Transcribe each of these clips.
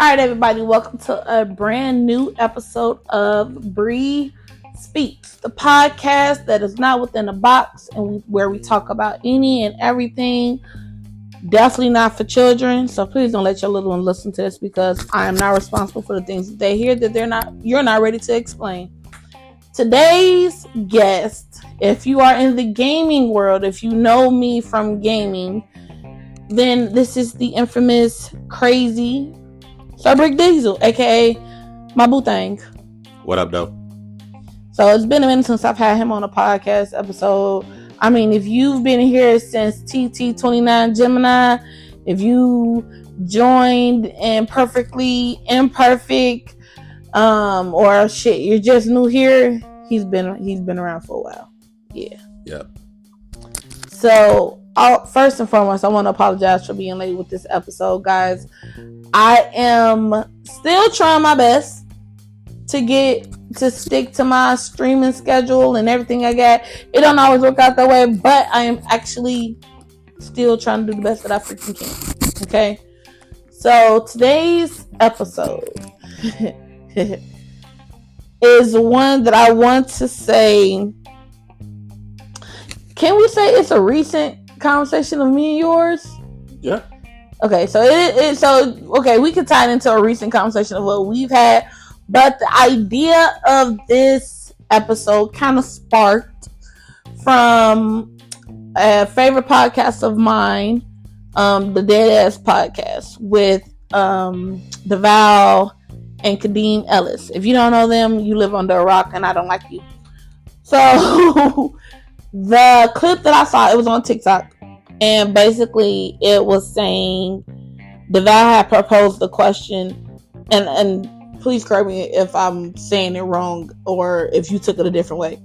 All right, everybody, welcome to a brand new episode of Bree Speaks, the podcast that is not within a box and where we talk about any and everything. Definitely not for children, so please don't let your little one listen to this because I am not responsible for the things that they hear that you're not ready to explain. Today's guest, if you are in the gaming world, if you know me from gaming, then this is the infamous crazy Brick Diesel, aka my boo thing. What up, though? So it's been a minute since I've had him on a podcast episode. I mean, if you've been here since TT29 Gemini, if you joined in perfectly imperfect, or shit, you're just new here, he's been around for a while. Yeah. Yep. So first and foremost, I want to apologize for being late with this episode, guys. I am still trying my best to stick to my streaming schedule and everything I got. It don't always work out that way, but I am actually still trying to do the best that I freaking can. Okay? So today's episode is one that I want to say, can we say it's a recent conversation of me and yours? Yeah. Okay, so we can tie it into a recent conversation of what we've had, but the idea of this episode kind of sparked from a favorite podcast of mine, the Dead Ass Podcast with DeVal and Kadeem Ellis. If you don't know them, you live under a rock, and I don't like you. So the clip that I saw, it was on TikTok. And basically, it was saying DeVal had proposed the question, and please correct me if I'm saying it wrong or if you took it a different way.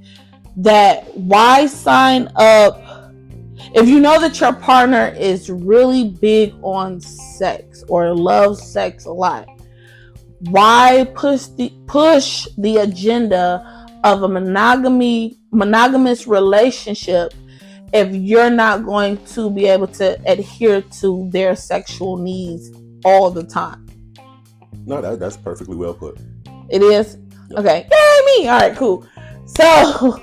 That why sign up if you know that your partner is really big on sex or loves sex a lot? Why push the agenda of a monogamous relationship if you're not going to be able to adhere to their sexual needs all the time? No, that's perfectly well put. It is? Yep. Okay. Yay, me! Alright, cool. So,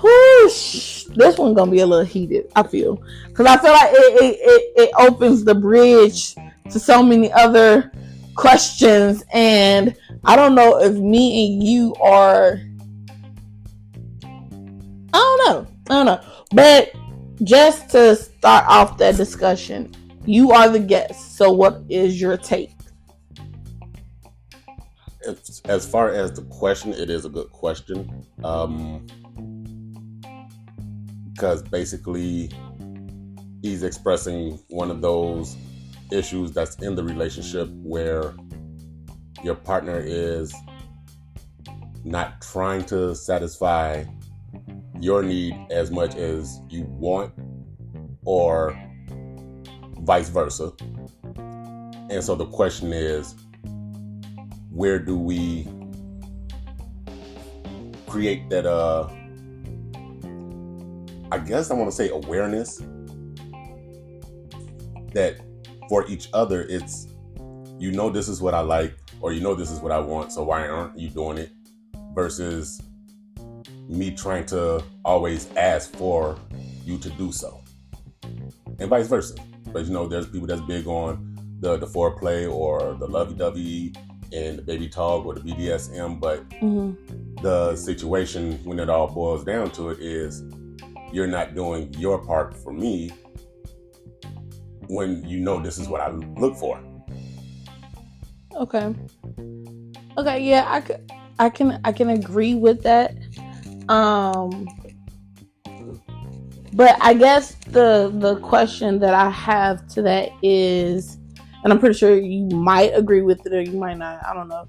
whoosh, this one's going to be a little heated, I feel. Because I feel like it opens the bridge to so many other questions. And I don't know if me and you are... I don't know. But just to start off that discussion, you are the guest. So what is your take? As far as the question, it is a good question. Because basically, he's expressing one of those issues that's in the relationship where your partner is not trying to satisfy your need as much as you want, or vice versa. And so the question is, where do we create that I guess I want to say awareness that for each other, it's, you know, this is what I like, or you know, this is what I want, so why aren't you doing it? Versus me trying to always ask for you to do so, and vice versa. But you know, there's people that's big on the foreplay or the lovey-dovey and the baby talk or the BDSM, but the situation, when it all boils down to it, is you're not doing your part for me when you know this is what I look for. Okay, yeah, I can agree with that. But I guess the question that I have to that is, and I'm pretty sure you might agree with it or you might not, I don't know,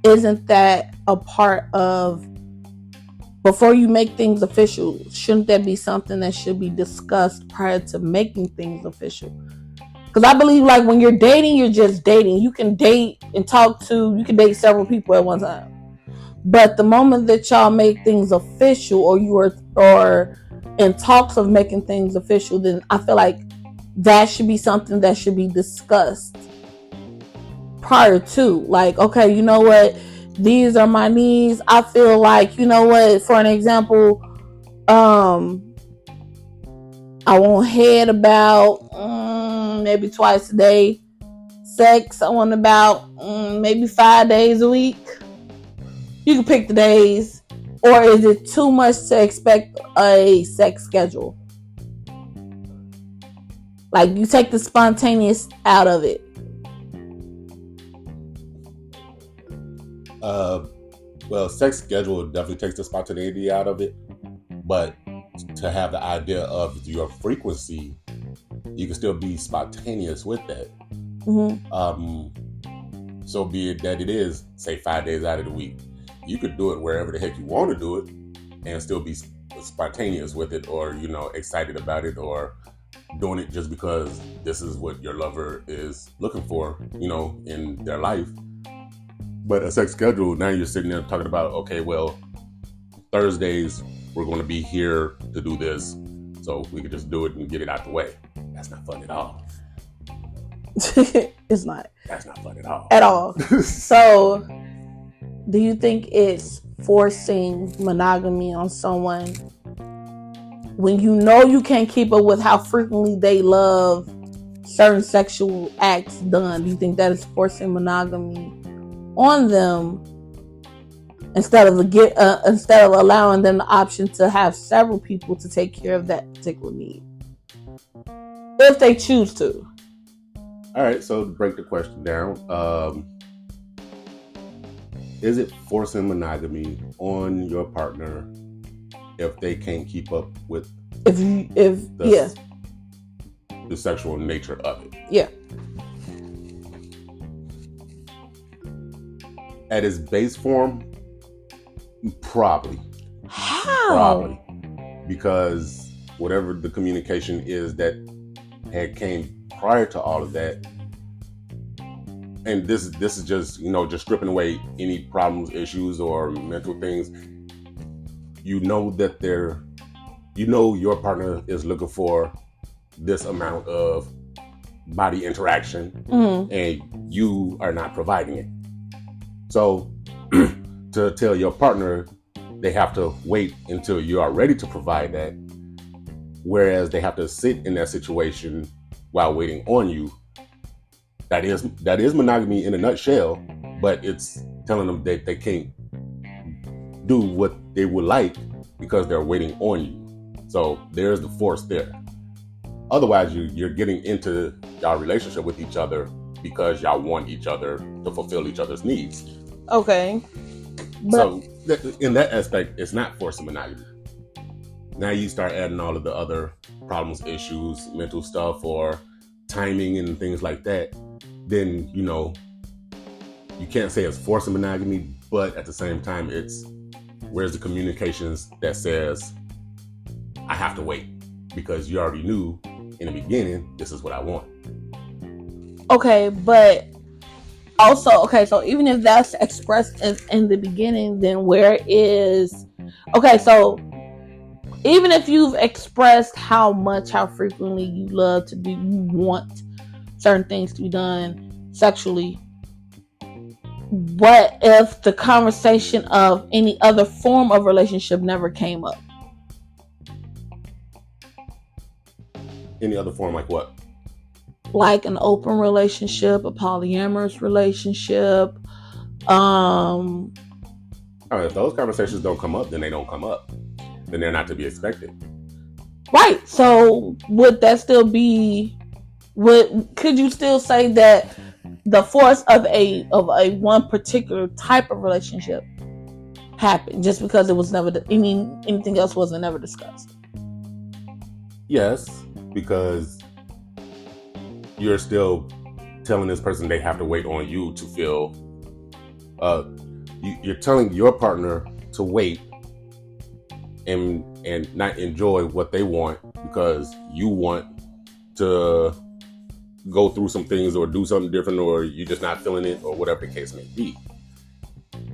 isn't that a part of, before you make things official, shouldn't that be something that should be discussed prior to making things official? Because I believe, like, when you're dating, you're just dating. You can date and you can date several people at one time. But the moment that y'all make things official, or in talks of making things official, then I feel like that should be something that should be discussed prior to. Like, okay, you know what? These are my needs. I feel like, you know what? For an example, I want head about maybe twice a day. Sex, I want about maybe 5 days a week. You can pick the days. Or is it too much to expect a sex schedule? Like, you take the spontaneous out of it. Well, sex schedule definitely takes the spontaneity out of it. But to have the idea of your frequency, you can still be spontaneous with that. Mm-hmm. So be it that it is, say, 5 days out of the week. You could do it wherever the heck you want to do it and still be spontaneous with it, or, you know, excited about it, or doing it just because this is what your lover is looking for, you know, in their life. But a sex schedule, now you're sitting there talking about, okay, well, Thursdays, we're going to be here to do this, so we could just do it and get it out the way. That's not fun at all. It's not. That's not fun at all. At all. So, do you think it's forcing monogamy on someone when you know you can't keep up with how frequently they love certain sexual acts done? Do you think that is forcing monogamy on them instead of allowing them the option to have several people to take care of that particular need, if they choose to? All right, so to break the question down, is it forcing monogamy on your partner if they can't keep up with the sexual nature of it? Yeah. At its base form, probably. How? Probably. Because whatever the communication is that had came prior to all of that, and this is just, you know, just stripping away any problems, issues, or mental things. You know that your partner is looking for this amount of body interaction, mm-hmm. and you are not providing it. So to tell your partner they have to wait until you are ready to provide that, whereas they have to sit in that situation while waiting on you. That is monogamy in a nutshell, but it's telling them that they can't do what they would like because they're waiting on you. So there's the force there. Otherwise, you're getting into y'all relationship with each other because y'all want each other to fulfill each other's needs. Okay. So in that aspect, it's not forcing monogamy. Now you start adding all of the other problems, issues, mental stuff, or timing and things like that. Then, you know, you can't say it's forcing monogamy, but at the same time, it's where's the communications that says, I have to wait because you already knew in the beginning, this is what I want. Okay, but also, okay, so even if that's expressed in the beginning, then where is, okay, so even if you've expressed how frequently you love to do, you want certain things to be done sexually, what if the conversation of any other form of relationship never came up? Any other form, like what? Like an open relationship, a polyamorous relationship. If those conversations don't come up, then they don't come up. Then they're not to be expected. Right. So would that still be? Could you still say that the force of a one particular type of relationship happened just because it was never anything else wasn't ever discussed? Yes, because you're still telling this person they have to wait on you to feel. You're telling your partner to wait and not enjoy what they want because you want to go through some things or do something different, or you're just not feeling it, or whatever the case may be.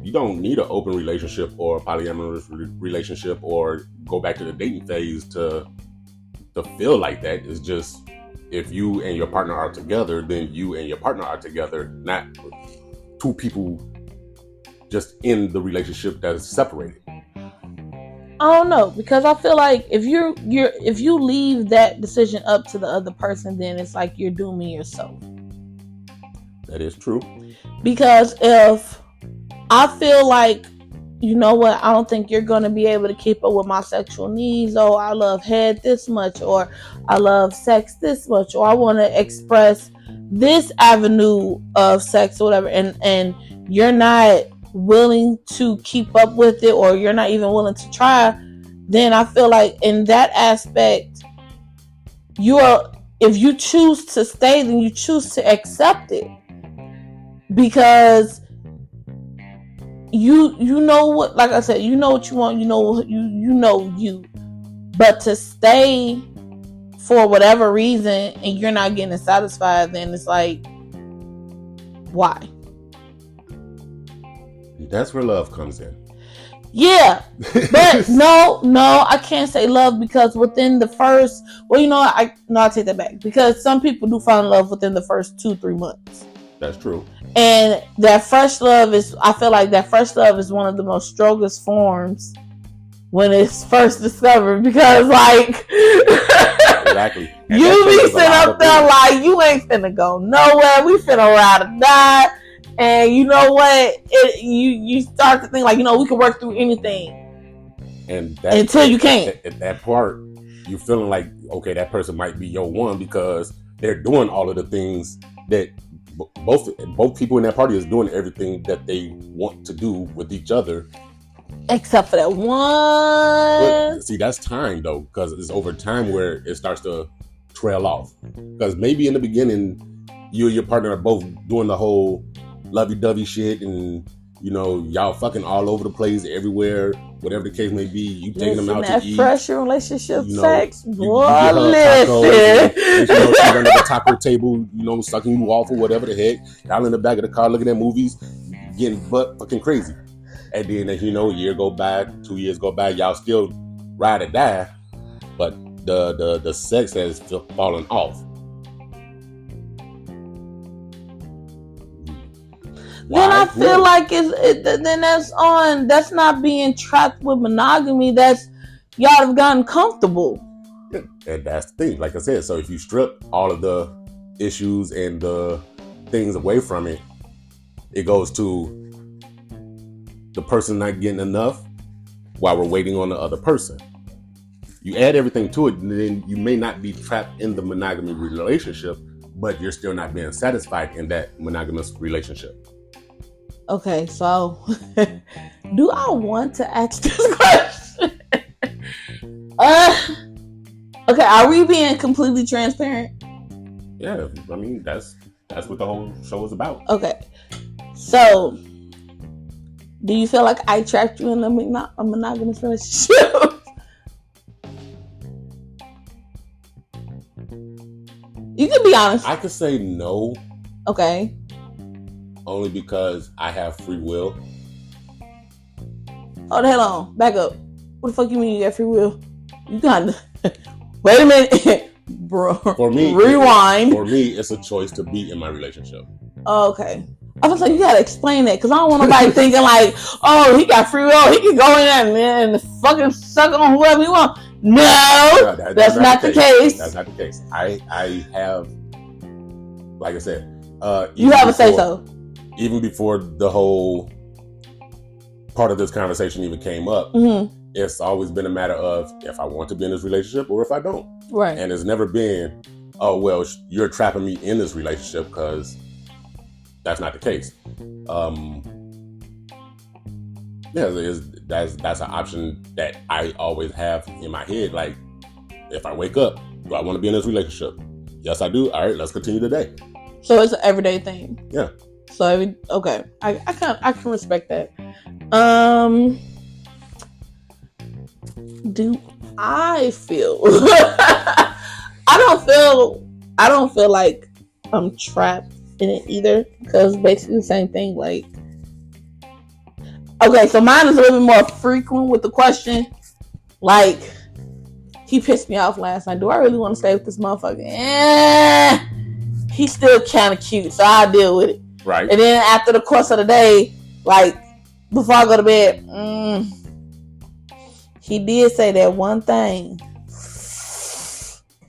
you don't need an open relationship or a polyamorous relationship or go back to the dating phase to feel like that. It's just, if you and your partner are together, then you and your partner are together, not two people just in the relationship that is separated. I don't know, because I feel like if you leave that decision up to the other person, then it's like you're dooming yourself. That is true. Because if I feel like, you know what, I don't think you're going to be able to keep up with my sexual needs. Oh, I love head this much, or I love sex this much, or I want to express this avenue of sex or whatever, and you're not willing to keep up with it, or you're not even willing to try, then I feel like in that aspect, if you choose to stay, then you choose to accept it, because you know what, like I said, you know what you want, you know you, but to stay for whatever reason and you're not getting satisfied, then it's like, why? That's where love comes in. Yeah, but no, I can't say love, because within the first, I take that back, because some people do fall in love within the first 2-3 months. That's true. And that first love I feel like that first love is one of the most strongest forms when it's first discovered, because like exactly. You be sitting up there like you ain't finna go nowhere. We finna ride or die. And you know what? You start to think like, we can work through anything. And until you can't. At that part, you feeling like, okay, that person might be your one, because they're doing all of the things that both people in that party is doing everything that they want to do with each other. Except for that one. But, see, that's time though, because it's over time where it starts to trail off. Because maybe in the beginning, you and your partner are both doing the whole lovey-dovey shit, and y'all fucking all over the place, everywhere, whatever the case may be. You taking them out to eat. Fresh relationship sex, boy. Listen, she's under the taco table, sucking you off or whatever the heck. Y'all in the back of the car looking at movies, getting butt fucking crazy. And then, a year go by, 2 years go by, y'all still ride or die, but the sex has fallen off. Then I feel like then that's not being trapped with monogamy. That's y'all have gotten comfortable. Yeah, and that's the thing. Like I said, so if you strip all of the issues and the things away from it, it goes to the person not getting enough while we're waiting on the other person. You add everything to it, and then you may not be trapped in the monogamy relationship, but you're still not being satisfied in that monogamous relationship. Okay, so do I want to ask this question? Okay, are we being completely transparent? Yeah, I mean that's what the whole show is about. Okay, so do you feel like I trapped you in a monogamous relationship? You can be honest. I could say no. Okay. Only because I have free will. Oh, hell on. Back up. What the fuck you mean you got free will? You kind of... Wait a minute. Bro. For me... Rewind. For me, it's a choice to be in my relationship. Oh, okay. I was like, you gotta explain that, because I don't want nobody thinking like, oh, he got free will. He can go in there and fucking suck on whoever he wants. No, that's not the case. That's not the case. I have... Like I said... you have a say-so. Even before the whole part of this conversation even came up, It's always been a matter of if I want to be in this relationship or if I don't. Right. And it's never been, oh, well, you're trapping me in this relationship, because that's not the case. That's an option that I always have in my head. Like, if I wake up, do I want to be in this relationship? Yes, I do. All right, let's continue today. So it's an everyday thing. Yeah. So okay, I can respect that. Do I feel? I don't feel like I'm trapped in it either, because basically the same thing. Like, Okay, so mine is a little bit more frequent with the question. Like, he pissed me off last night. Do I really want to stay with this motherfucker? He's still kind of cute, so I'll deal with it. Right. And then after the course of the day, like, before I go to bed, he did say that one thing.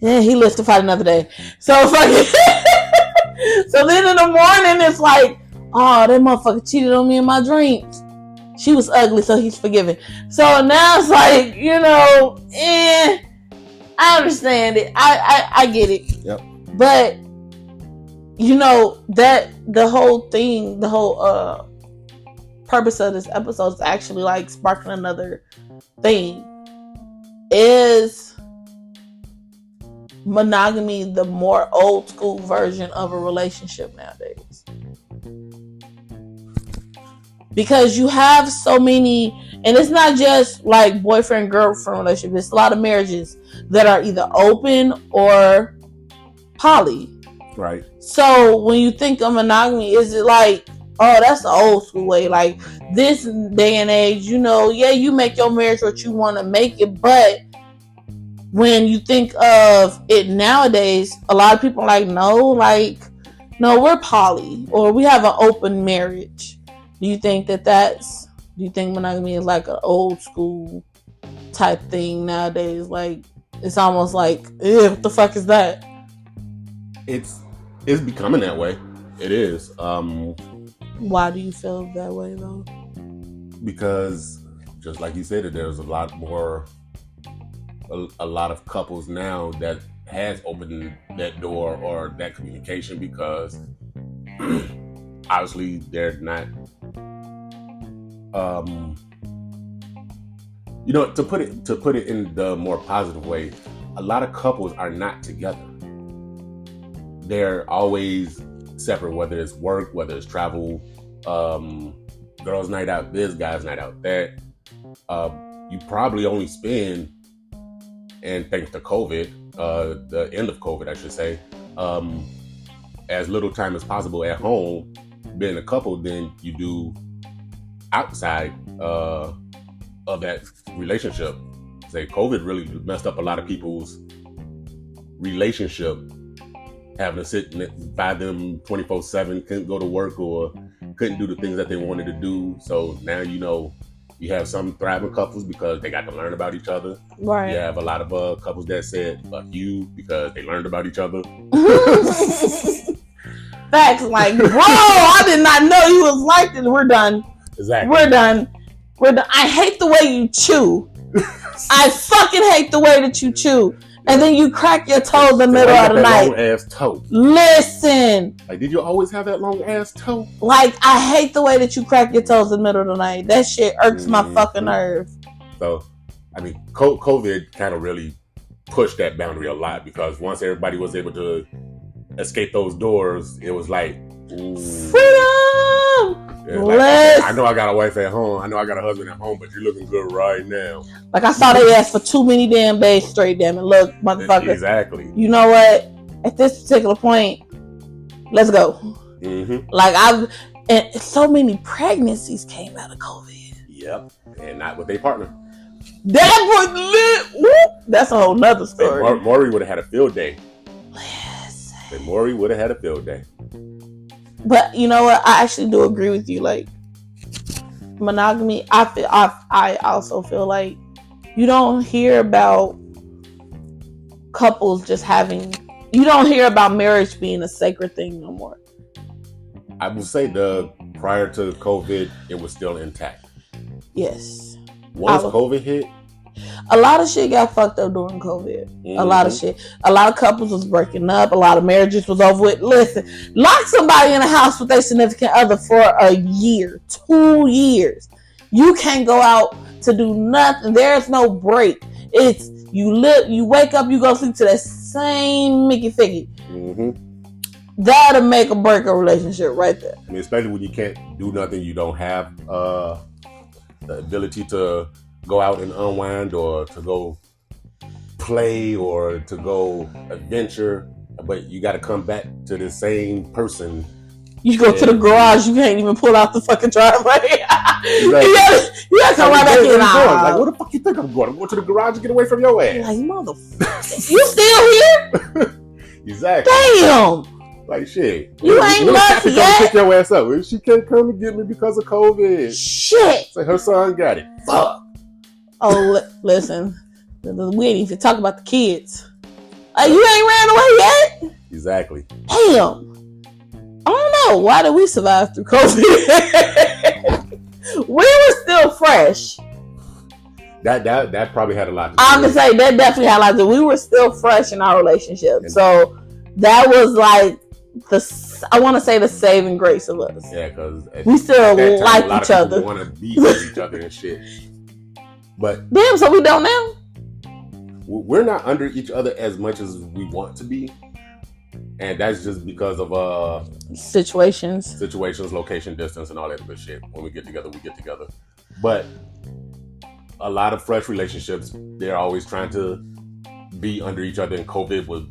Yeah, he lives to fight another day. So fucking. So then in the morning, it's like, oh, that motherfucker cheated on me in my dreams. She was ugly, so he's forgiven. So now it's like, I understand it. I get it. Yep. But that the whole thing, the whole purpose of this episode is actually like sparking another thing. Is monogamy the more old school version of a relationship nowadays? Because you have so many, and it's not just like boyfriend girlfriend relationship. It's a lot of marriages that are either open or poly. Right. So when you think of monogamy, is it like, oh, that's the old school way? Like this day and age, you make your marriage what you want to make it, but when you think of it nowadays, a lot of people are like, no, we're poly, or we have an open marriage. Do you think do you think monogamy is like an old school type thing nowadays? Like, it's almost like, what the fuck is that? It's becoming that way. It is. Why do you feel that way though? Because just like you said, there's a lot of couples now that has opened that door or that communication, because obviously they're not to put it in the more positive way, a lot of couples are not together. They're always separate, whether it's work, whether it's travel, girls night out this, guys night out that. You probably only spend, and thanks to COVID, the end of COVID, I should say, as little time as possible at home, being a couple, than you do outside of that relationship. Say COVID really messed up a lot of people's relationship, having to sit by them 24/7, couldn't go to work or couldn't do the things that they wanted to do. So now you have some thriving couples because they got to learn about each other. Right. You have a lot of couples that said fuck you because they learned about each other. Facts, like, bro, I did not know you was like this. We're done. Exactly. We're done. I hate the way you chew. I fucking hate the way that you chew. And then you crack your toe in the middle of the night. Long ass toe. Listen. Like, did you always have that long ass toe? Like, I hate the way that you crack your toes in the middle of the night. That shit irks my fucking nerve. So, I mean, COVID kind of really pushed that boundary a lot, because once everybody was able to escape those doors, it was like, ooh. Freedom! Like, I know I got a wife at home. I know I got a husband at home, but you're looking good right now. Like, I saw they asked for too many damn days straight, damn it. Look, motherfucker. Exactly. You know what? At this particular point, let's go. Mm-hmm. Like, and so many pregnancies came out of COVID. Yep. And not with their partner. That was lit. Whoop. That's a whole nother story. Maury would have had a field day. Listen. Maury would have had a field day. But you know what? I actually do agree with you. Like, monogamy, I also feel like you don't hear about couples just having. You don't hear about marriage being a sacred thing no more. I would say prior to COVID, it was still intact. Yes. Once COVID hit, a lot of shit got fucked up during COVID. Mm-hmm. A lot of shit. A lot of couples was breaking up. A lot of marriages was over with. Listen, lock somebody in a house with their significant other for a year, 2 years. You can't go out to do nothing. There's no break. It's you wake up, you go sleep to that same Mickey Figgy. Mm-hmm. That'll make or break a relationship right there. I mean, especially when you can't do nothing, you don't have the ability to go out and unwind, or to go play, or to go adventure, but you got to come back to the same person. You go to the garage, you can't even pull out the fucking driveway. You gotta come right back in. Like, where the fuck you think I'm going? I'm going to the garage to get away from your ass. Like, motherfucker. You still here? Exactly. Damn. Like, shit. You ain't left yet. Come pick your ass up. She can't come and get me because of COVID. Shit. Say her son got it. Fuck. Oh, listen. We ain't even talk about the kids. Like, you ain't ran away yet? Exactly. Damn. I don't know. Why did we survive through COVID? We were still fresh. That probably had a lot to do. I'm gonna say that definitely had a lot to do. We were still fresh in our relationship. So that was like I want to say the saving grace of us. Yeah, because we still like each other. Want to be with each other and shit. But damn, so we don't now. We're not under each other as much as we want to be, and that's just because of situations, location, distance, and all that good shit. When we get together, we get together. But a lot of fresh relationships, they're always trying to be under each other, and COVID was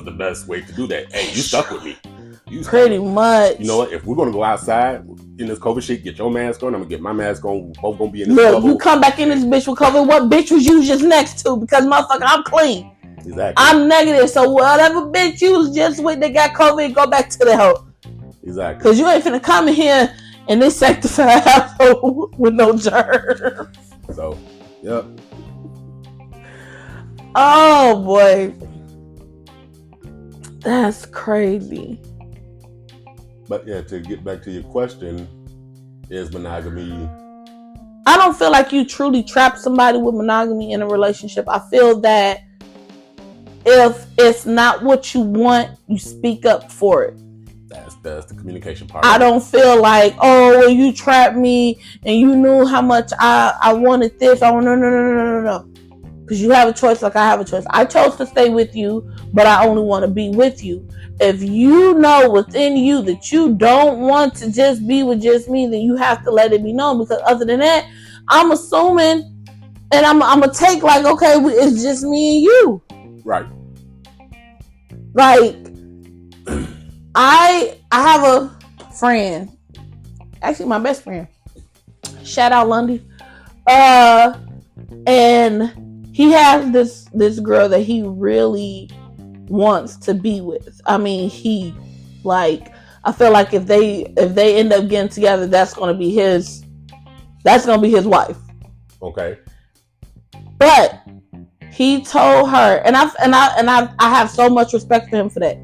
the best way to do that. Hey, you stuck with me. Pretty much. You know what? If we're gonna go outside in this COVID shit, get your mask on. I'm gonna get my mask on. We're both gonna be in this bubble. You come back in this bitch with COVID. What bitch was you just next to? Because motherfucker, I'm clean. Exactly. I'm negative. So whatever bitch you was just with that got COVID, go back to the hoe. Exactly. Because you ain't finna come in here in this sanctified household with no germs. So, yep. Oh boy, that's crazy. But yeah, to get back to your question, is monogamy? I don't feel like you truly trap somebody with monogamy in a relationship. I feel that if it's not what you want, you speak up for it. That's the communication part. I don't feel like, oh, well, you trapped me and you knew how much I wanted this. Oh, no. Because you have a choice like I have a choice. I chose to stay with you, but I only want to be with you. If you know within you that you don't want to just be with just me, then you have to let it be known. Because other than that, I'm assuming, and I'm going to take like, okay, it's just me and you. Right. Like, I have a friend, actually my best friend. Shout out Lundy. And he has this girl that he really wants to be with. I mean, I feel like if they end up getting together, that's gonna be his wife. Okay. But he told her, and I have so much respect for him for that.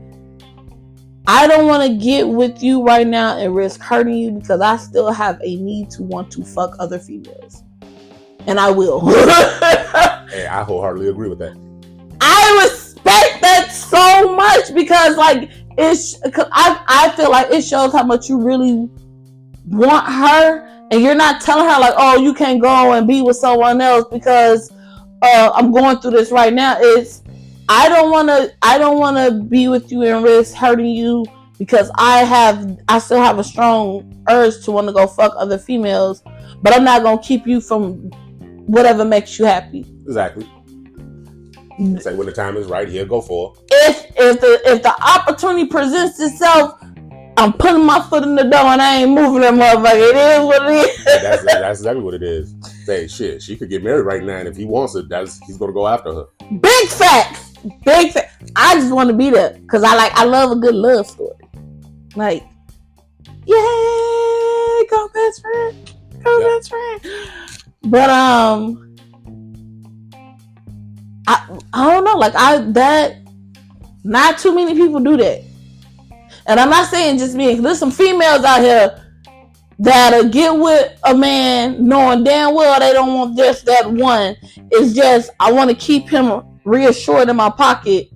I don't want to get with you right now and risk hurting you because I still have a need to want to fuck other females. And I will. Hey, I wholeheartedly agree with that. I respect that so much because like I feel like it shows how much you really want her, and you're not telling her like, oh, you can't go and be with someone else because I'm going through this right now. It's I don't want to be with you and risk hurting you because I still have a strong urge to want to go fuck other females, but I'm not going to keep you from whatever makes you happy. Exactly. Say when the time is right, he'll go for it. If the opportunity presents itself, I'm putting my foot in the door and I ain't moving that motherfucker. It is what it is. That's exactly what it is. Say shit, she could get married right now, and if he wants it, he's gonna go after her. Big facts. I just want to be there because I love a good love story. Like, yay, go best friend, best friend. But I don't know. Like not too many people do that. And I'm not saying just me. There's some females out here that'll get with a man knowing damn well they don't want just that one. It's just I want to keep him reassured in my pocket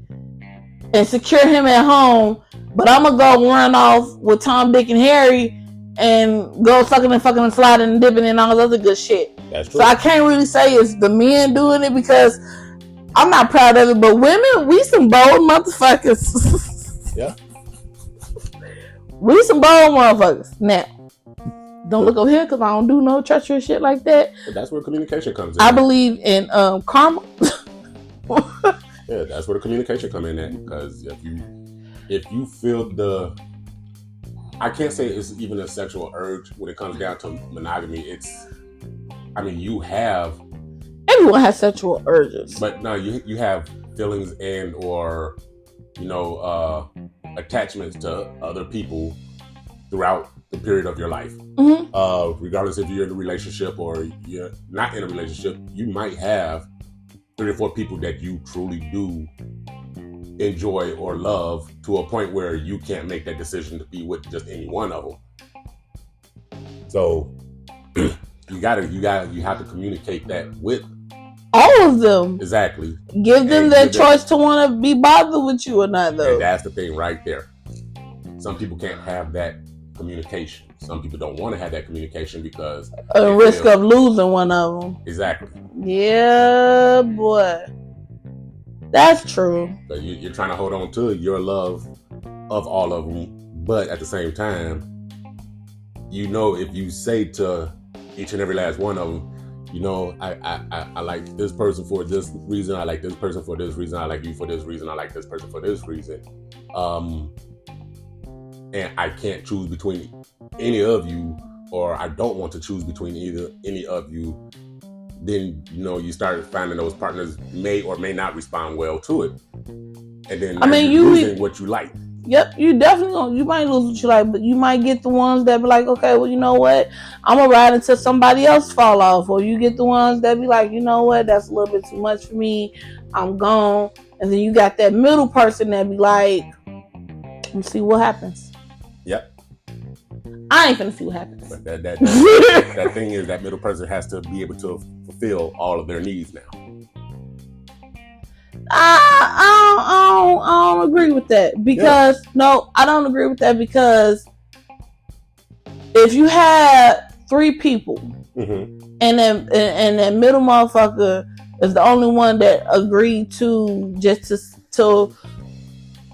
and secure him at home, but I'm gonna go run off with Tom, Dick, and Harry and go sucking and fucking and sliding and dipping and all this other good shit. That's true. So I can't really say it's the men doing it because I'm not proud of it, but women, we some bold motherfuckers. Yeah. We some bold motherfuckers. Now, don't look over here because I don't do no treacherous shit like that. But that's where communication comes in. I believe in karma. Yeah, that's where the communication come in at. Because if you feel I can't say it's even a sexual urge when it comes down to monogamy. You have. Everyone has sexual urges. But no, you have feelings and or, attachments to other people throughout the period of your life. Mm-hmm. Regardless if you're in a relationship or you're not in a relationship, you might have 3 or 4 people that you truly do enjoy or love to a point where you can't make that decision to be with just any one of them. So you have to communicate that with all of them. Exactly. Give them their choice to want to be bothered with you or not, though. And that's the thing right there. Some people can't have that communication. Some people don't want to have that communication because a risk of losing one of them. Exactly. Yeah, boy. That's true. So you're trying to hold on to your love of all of them, but at the same time, if you say to each and every last one of them, I like this person for this reason, I like this person for this reason, I like you for this reason, I like this person for this reason, and I can't choose between any of you, or I don't want to choose between any of you, then you start finding those partners may or may not respond well to it, and then you're losing what you like. Yep, you might lose what you like, but you might get the ones that be like, okay, well, you know what, I'm gonna ride until somebody else fall off, or you get the ones that be like, you know what, that's a little bit too much for me, I'm gone. And then you got that middle person that be like, let's see what happens. Yep. I ain't finna see what happens. But that thing is, that middle person has to be able to fulfill all of their needs now. I don't agree with that because I don't agree with that because if you had 3 people and that middle motherfucker is the only one that agreed to to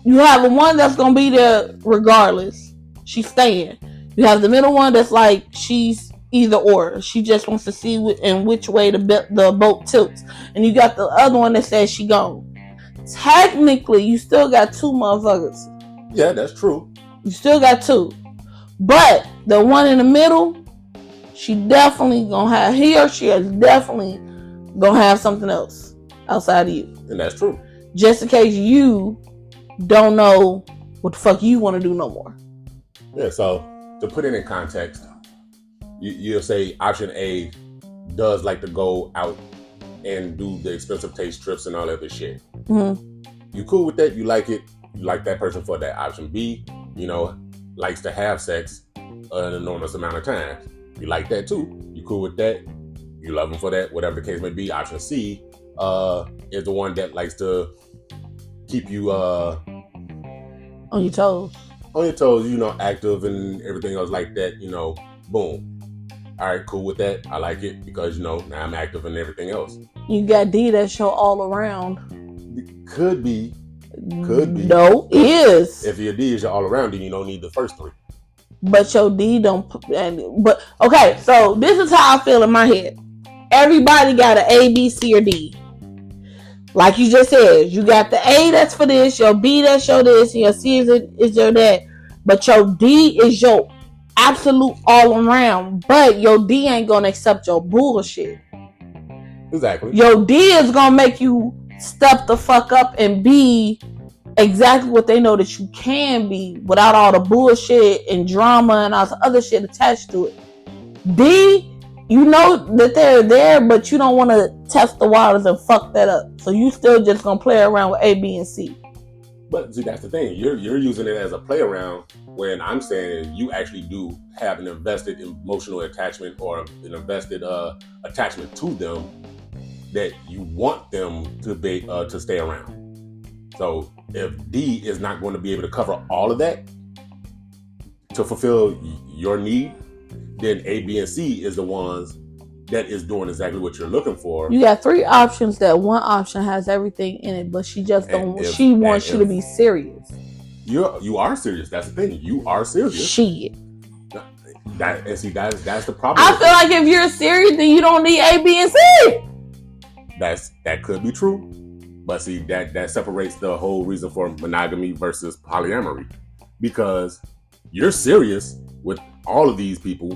you have one that's gonna be there regardless, she's staying. You have the middle one that's like she's either or, she just wants to see in which way the boat tilts, and you got the other one that says she gone. Technically, you still got 2 motherfuckers. Yeah, that's true. You still got 2, but the one in the middle, she definitely gonna have, he or she is definitely gonna have something else outside of you, and that's true. Just in case you don't know what the fuck you want to do no more. Yeah. So to put it in context, you'll say option A does like to go out and do the expensive taste trips and all that other shit. Mm-hmm. You cool with that? You like it? You like that person for that. Option B, likes to have sex an enormous amount of times. You like that too. You cool with that? You love them for that, whatever the case may be. Option C is the one that likes to keep you on your toes. On your toes, active and everything else like that. Boom. All right, cool with that. I like it because, now I'm active and everything else. You got D that's your all around. Could be. No, is. If your D is your all around, then you don't need the first 3. But your D don't. But okay, so this is how I feel in my head. Everybody got an A, B, C, or D. Like you just said, you got the A that's for this, your B that's your this, and your C is your that. But your D is your absolute all around, but your D ain't gonna accept your bullshit. Exactly. Your D is gonna make you step the fuck up and be exactly what they know that you can be without all the bullshit and drama and all the other shit attached to it. D, you know that they're there, but you don't want to test the waters and fuck that up. So you still just gonna play around with A, B, and C. But see, that's the thing. You're using it as a play around when I'm saying you actually do have an invested emotional attachment or an invested attachment to them that you want them to be to stay around. So if D is not going to be able to cover all of that to fulfill your need, then A, B, and C is the ones that is doing exactly what you're looking for. You got 3 options. That one option has everything in it, but she just don't. She wants you to be serious. You are serious. That's the thing. You are serious. Shit. That's the problem. I feel like if you're serious, then you don't need A, B, and C. That could be true, but see that separates the whole reason for monogamy versus polyamory, because you're serious with all of these people,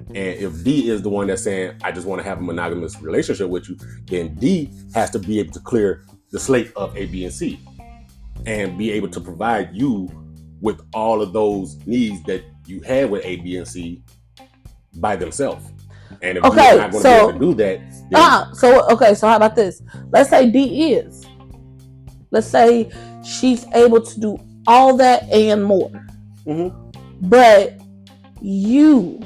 and if D is the one that's saying, I just want to have a monogamous relationship with you, then D has to be able to clear the slate of A, B, and C and be able to provide you with all of those needs that you had with A, B, and C by themselves. And if you're not going to be able to do that, so how about this? Let's say D is. Let's say she's able to do all that and more. Mm-hmm. But you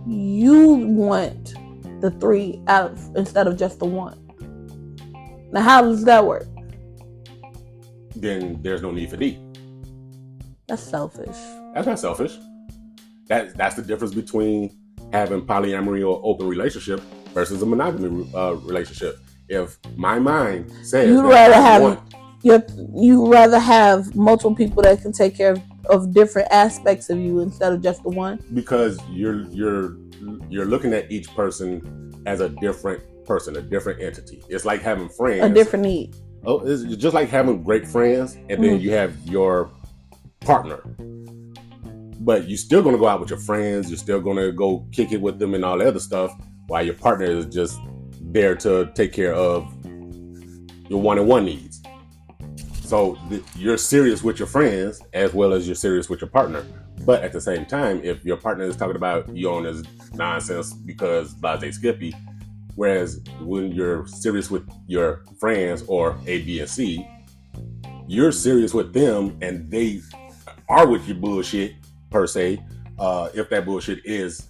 want the 3 out of, instead of just the 1. Now, how does that work? Then there's no need for D. That's selfish. That's not selfish. That's the difference between having polyamory or open relationship versus a monogamy relationship. If my mind says you'd rather have multiple people that can take care of different aspects of you instead of just the one, because you're looking at each person as a different person, a different entity. It's like having friends, a different need. Oh, it's just like having great friends, and then you have your partner. But you're still going to go out with your friends. You're still going to go kick it with them and all the other stuff, while your partner is just there to take care of your one-on-one needs. So you're serious with your friends as well as you're serious with your partner. But at the same time, if your partner is talking about you on this nonsense because blase Skippy, whereas when you're serious with your friends or A, B, and C, you're serious with them and they are with your bullshit per se. If that bullshit is,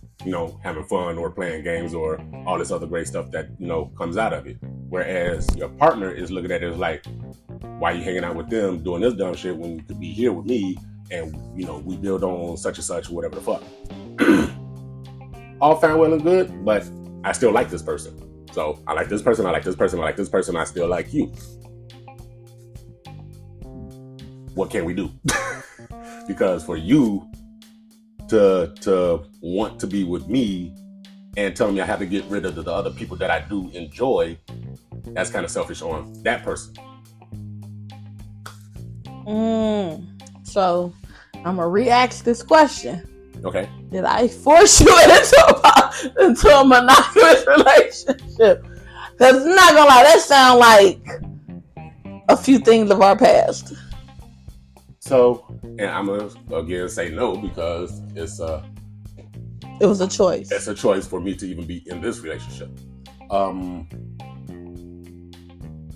having fun or playing games or all this other great stuff that, comes out of it. Whereas your partner is looking at it as like, why are you hanging out with them doing this dumb shit when you could be here with me and, we build on such and such, whatever the fuck. All fine, well and good, but I still like this person. So I like this person, I like this person, I like this person, I still like you. What can we do? Because for you to want to be with me and tell me I have to get rid of the other people that I do enjoy, that's kind of selfish on that person. So I'm gonna re-ask this question. Okay. Did I force you into a monogamous relationship? Because I'm not gonna lie, that sounds like a few things of our past. So, and I'm gonna again say no because it was a choice. It's a choice for me to even be in this relationship.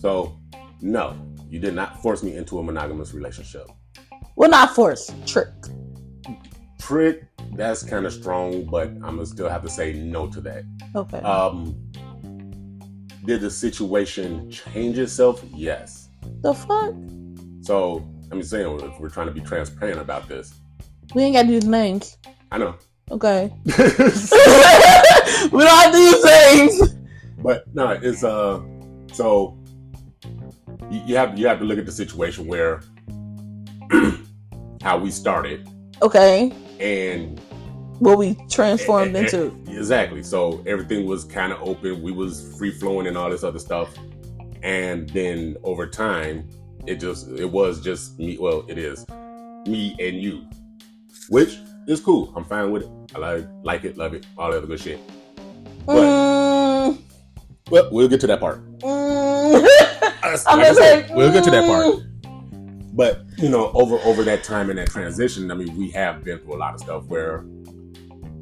So no, you did not force me into a monogamous relationship. Well, not force, trick, that's kind of strong, but I'm gonna still have to say no to that. Okay. Did the situation change itself? Yes. The fuck? So I'm just saying, if we're trying to be transparent about this, we ain't gotta use names. I know. Okay. We don't have to use names. But no, it's so you have to look at the situation where how we started. Okay. And what we transformed into. Exactly. So everything was kind of open. We was free flowing and all this other stuff. And then over time, it was just me. Well, it is me and you, which is cool. I'm fine with it. I like it, love it, all that other good shit. But well, we'll get to that part. We'll get to that part. But over that time and that transition, I mean, we have been through a lot of stuff where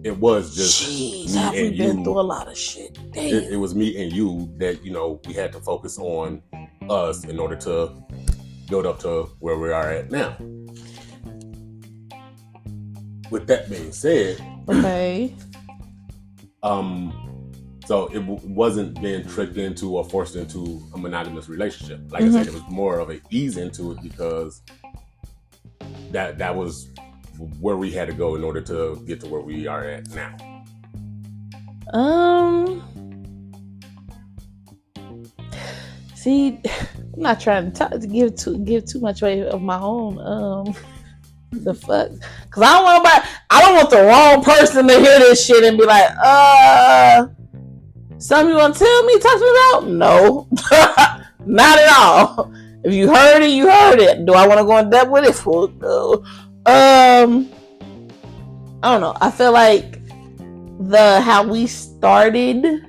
it was just me and you. Been through a lot of shit. It was me and you that we had to focus on us in order to build up to where we are at now. With that being said, okay. So it wasn't being tricked into or forced into a monogamous relationship. Like I said, it was more of an ease into it because that was where we had to go in order to get to where we are at now. See, I'm not trying to give too much away of my own the fuck, because I don't want the wrong person to hear this shit and be like, something you want to tell me, talk to me about? No, not at all. If you heard it, you heard it. Do I want to go in depth with it? Fuck no. I don't know. I feel like how we started,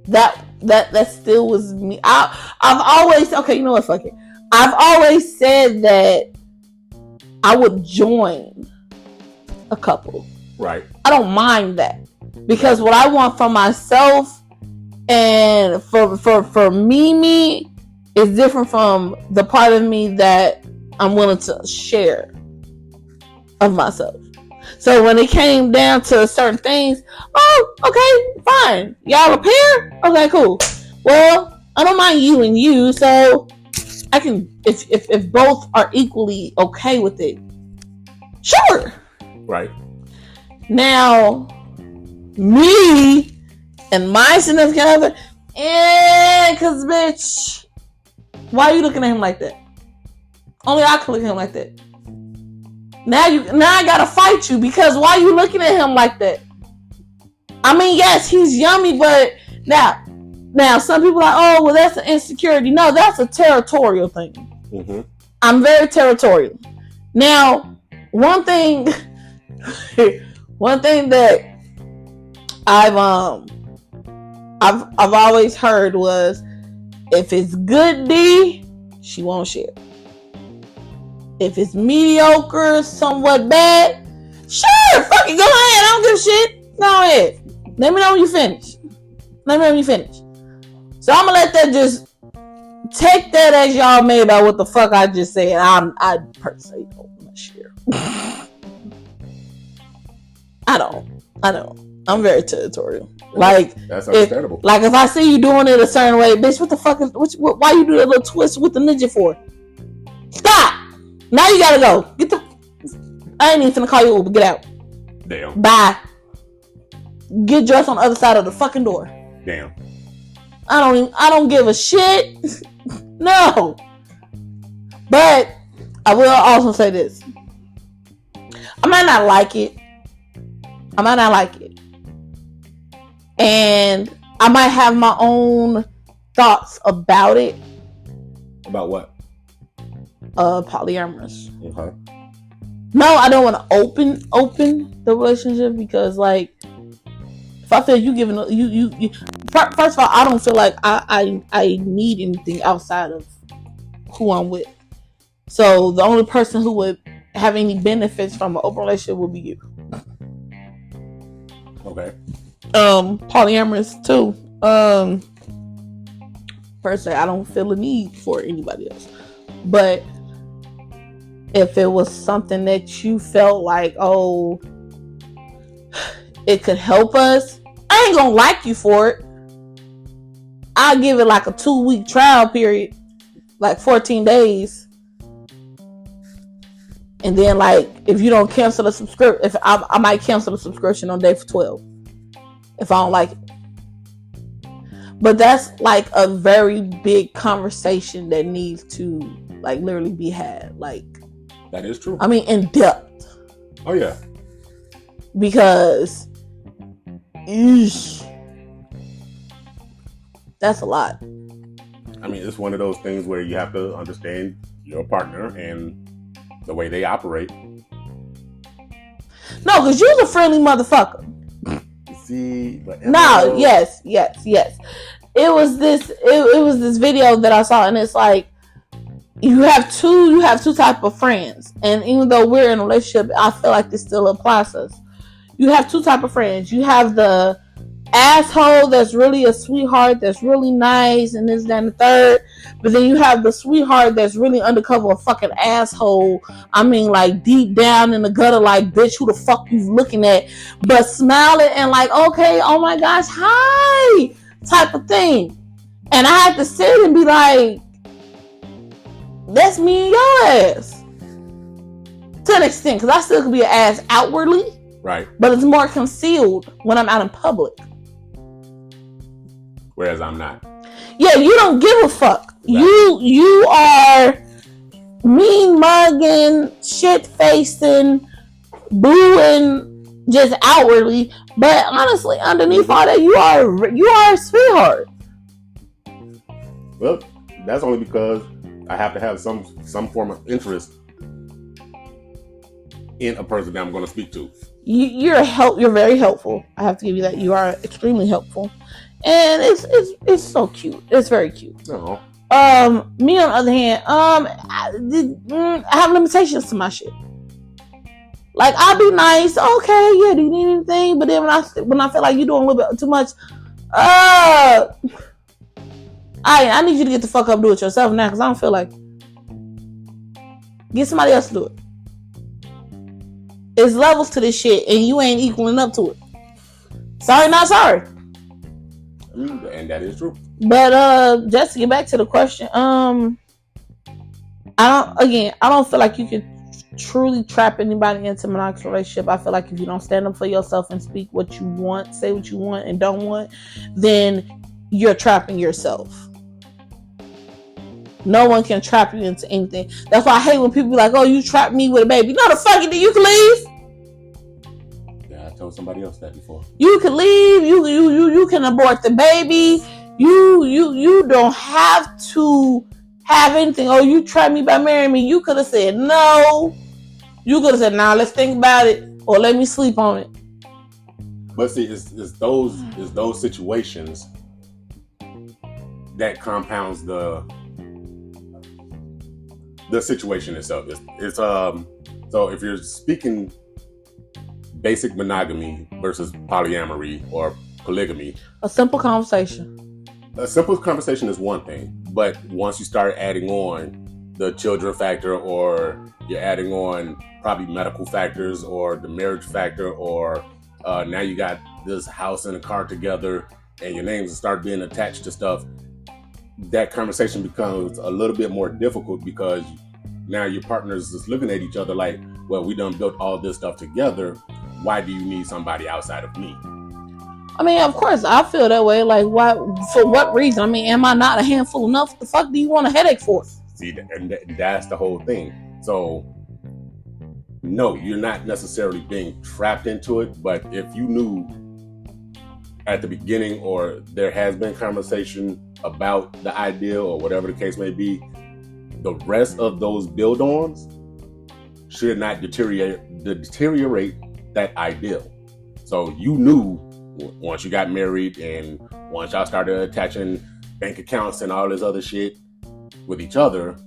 that still was me. I've always, okay, you know what, fuck it. I've always said that I would join a couple. Right. I don't mind that. Because what I want for myself and for Mimi is different from the part of me that I'm willing to share of myself. So when it came down to certain things, oh, okay, fine. Y'all a pair? Okay, cool. Well, I don't mind you and you, so I can, if both are equally okay with it, sure. Right. Now, me and my significant other, cause bitch, why are you looking at him like that? Only I can look at him like that. Now I gotta fight you because why are you looking at him like that? I mean, yes, he's yummy, but now some people are like, oh, well, that's an insecurity. No, that's a territorial thing. Mm-hmm. I'm very territorial. Now, one thing that I've always heard was, if it's good D, she won't share. If it's mediocre, somewhat bad, sure, fucking go ahead. I don't give a shit. Go ahead. Let me know when you finish. So I'm gonna let that just take that as y'all made about what the fuck I just said. I personally don't share. I don't. I'm very territorial. Like, that's understandable. If I see you doing it a certain way, bitch, what the fuck is? Why you do that little twist with the ninja for? Stop. Now you gotta go. I ain't even finna call you Uber. Get out. Damn. Bye. Get dressed on the other side of the fucking door. Damn. I don't give a shit. No. But I will also say this. I might not like it. And I might have my own thoughts about it. About what? Polyamorous. Okay. No, I don't want to open the relationship because, like, if I feel you giving you first of all, I don't feel like I need anything outside of who I'm with. So the only person who would have any benefits from an open relationship would be you. Okay. Polyamorous too. Per se, I don't feel a need for anybody else. But if it was something that you felt like, oh, it could help us, I ain't gonna like you for it. I'll give it like a 2-week trial period, like 14 days. And then, like, if you don't cancel the subscription, if I might cancel the subscription on day 12 if I don't like it. But that's like a very big conversation that needs to, like, literally be had. Like, that is true. I mean, in depth. Oh yeah. Because, that's a lot. I mean, it's one of those things where you have to understand your partner and the way they operate. No, because you're a friendly motherfucker. See, but no, yes. It was this video that I saw, and it's like you have two type of friends, and even though we're in a relationship, I feel like this still applies to us. You have two type of friends. You have the asshole that's really a sweetheart, that's really nice, and this, that, and the third. But then you have the sweetheart that's really undercover a fucking asshole. I mean, like, deep down in the gutter, like, bitch, who the fuck you looking at? But smiling and like, okay, oh my gosh, hi, type of thing. And I had to sit and be like, that's me and your ass. To an extent, because I still could be an ass outwardly. Right. But it's more concealed when I'm out in public. Whereas I'm not. Yeah, you don't give a fuck. Exactly. You are mean mugging, shit facing, booing just outwardly, but honestly, underneath all that, you are a sweetheart. Well, that's only because I have to have some form of interest in a person that I'm going to speak to. You're very helpful. I have to give you that. You are extremely helpful, and it's so cute. It's very cute. Uh-huh. Me on the other hand, I have limitations to my shit. Like, I'll be nice, okay, yeah, do you need anything? But then when I feel like you're doing a little bit too much, I need you to get the fuck up and do it yourself now, because I don't feel like get somebody else to do it. There's levels to this shit, and you ain't equaling up to it. Sorry, not sorry. And that is true. But just to get back to the question, I don't feel like you can truly trap anybody into a monogamous relationship. I feel like if you don't stand up for yourself and speak what you want, say what you want and don't want, then you're trapping yourself. No one can trap you into anything. That's why I hate when people be like, oh, you trapped me with a baby. No, the fuck you can leave. Yeah, I told somebody else that before. You can leave. You can abort the baby. You don't have to have anything. Oh, you trapped me by marrying me. You could have said no. You could have said, nah, let's think about it, or let me sleep on it. But see, it's those situations that compounds the situation itself. It's so if you're speaking basic monogamy versus polyamory or polygamy, a simple conversation. A simple conversation is one thing, but once you start adding on the children factor, or you're adding on probably medical factors, or the marriage factor, or now you got this house and a car together, and your names start being attached to stuff, that conversation becomes a little bit more difficult, because now your partners is looking at each other like, well, we done built all this stuff together. Why do you need somebody outside of me? I mean, of course, I feel that way. Like, why? For what reason? I mean, am I not a handful enough? The fuck do you want a headache for? See, and that's the whole thing. So, no, you're not necessarily being trapped into it. But if you knew at the beginning, or there has been conversation about the idea, or whatever the case may be, the rest of those build-ons should not deteriorate that ideal. So you knew once you got married, and once y'all started attaching bank accounts and all this other shit with each other,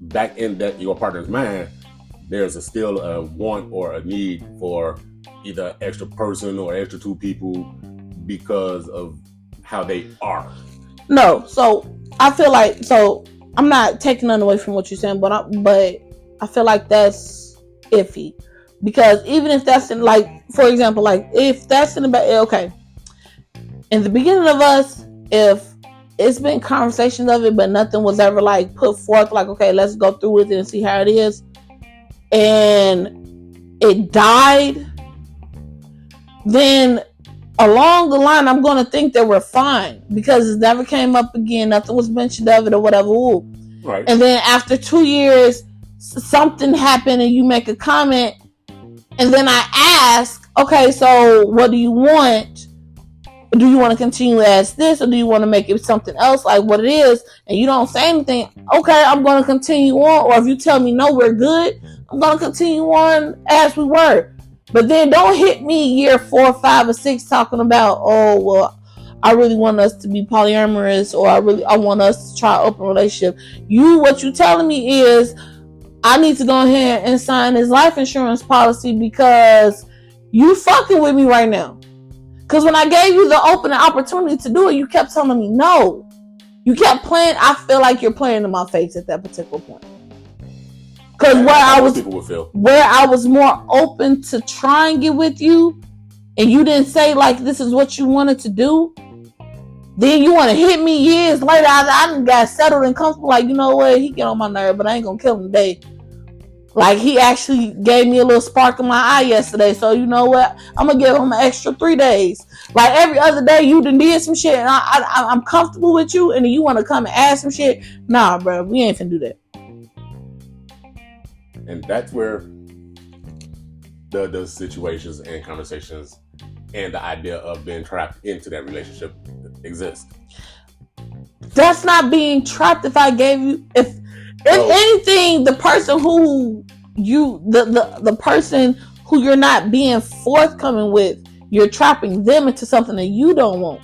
back in your partner's mind, there's still a want or a need for either extra person or extra two people because of how they are. No, so I feel like, so I'm not taking none away from what you're saying, but I feel like that's iffy. Because even if that's in, like, for example, like, if that's in the okay, in the beginning of us, if it's been conversations of it, but nothing was ever like put forth, like, okay, let's go through with it and see how it is, and it died, then along the line, I'm going to think that we're fine, because it never came up again, nothing was mentioned of it or whatever. Ooh. Right. And then after 2 years, something happened and you make a comment, and then I ask, okay, so what do you want? Do you want to continue as this, or do you want to make it something else, like what it is? And you don't say anything. Okay, I'm going to continue on. Or if you tell me no, we're good, I'm going to continue on as we were. But then don't hit me year 4, 5, or 6 talking about, oh, well, I really want us to be polyamorous, or I want us to try an open relationship. What you telling me is, I need to go ahead and sign this life insurance policy because you fucking with me right now. Because when I gave you the open opportunity to do it, you kept telling me no. You kept playing. I feel like you're playing in my face at that particular point. Because where I was more open to try and get with you, and you didn't say like this is what you wanted to do, then you want to hit me years later. I got settled and comfortable. Like, you know what? He get on my nerve, but I ain't gonna kill him today. Like, he actually gave me a little spark in my eye yesterday. So, you know what? I'm going to give him an extra 3 days. Like, every other day, you done did some shit, and I'm comfortable with you, and then you want to come and ask some shit? Nah, bro. We ain't finna do that. And that's where the situations and conversations and the idea of being trapped into that relationship exists. That's not being trapped. If I gave you... If anything, the person who the person who you're not being forthcoming with, you're trapping them into something that you don't want.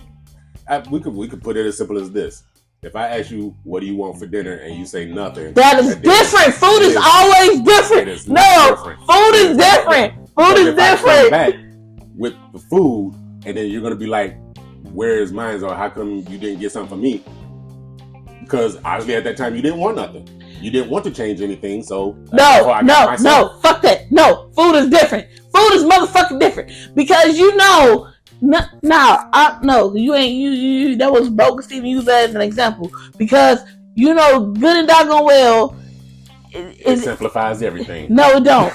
We could put it as simple as this. If I ask you, what do you want for dinner, and you say nothing, that is different. Food is always different. Food is different. Food is different. I come back with the food, and then you're gonna be like, "Where is mine?" Or how come you didn't get something for me? Because obviously at that time you didn't want nothing. You didn't want to change anything. So no, fuck that. No, food is different. Food is motherfucking different because you know. No, you ain't you. That was bogus. Even use that as an example because you know good and doggone well. It simplifies everything. No, it don't.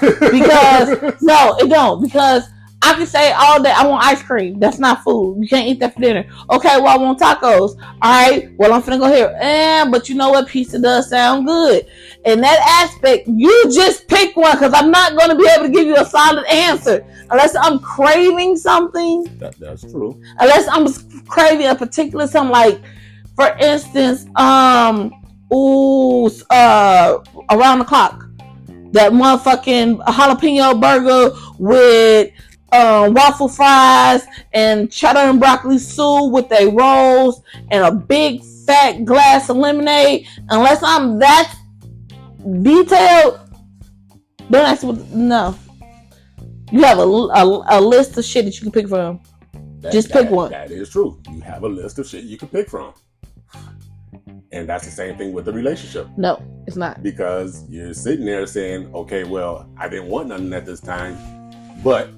Because I can say all day I want ice cream. That's not food. You can't eat that for dinner. Okay, well I want tacos. Alright, well I'm finna go here. But you know what? Pizza does sound good. In that aspect, you just pick one because I'm not going to be able to give you a solid answer unless I'm craving something. That's true. Unless I'm craving a particular something, like for instance, around the clock. That motherfucking jalapeno burger with waffle fries and cheddar and broccoli soup with a rolls and a big fat glass of lemonade. Unless I'm that detailed, don't ask me. No, you have a list of shit that you can pick from. Pick one. That is true. You have a list of shit you can pick from. And that's the same thing with the relationship. No, it's not. Because you're sitting there saying, okay, well, I didn't want nothing at this time, but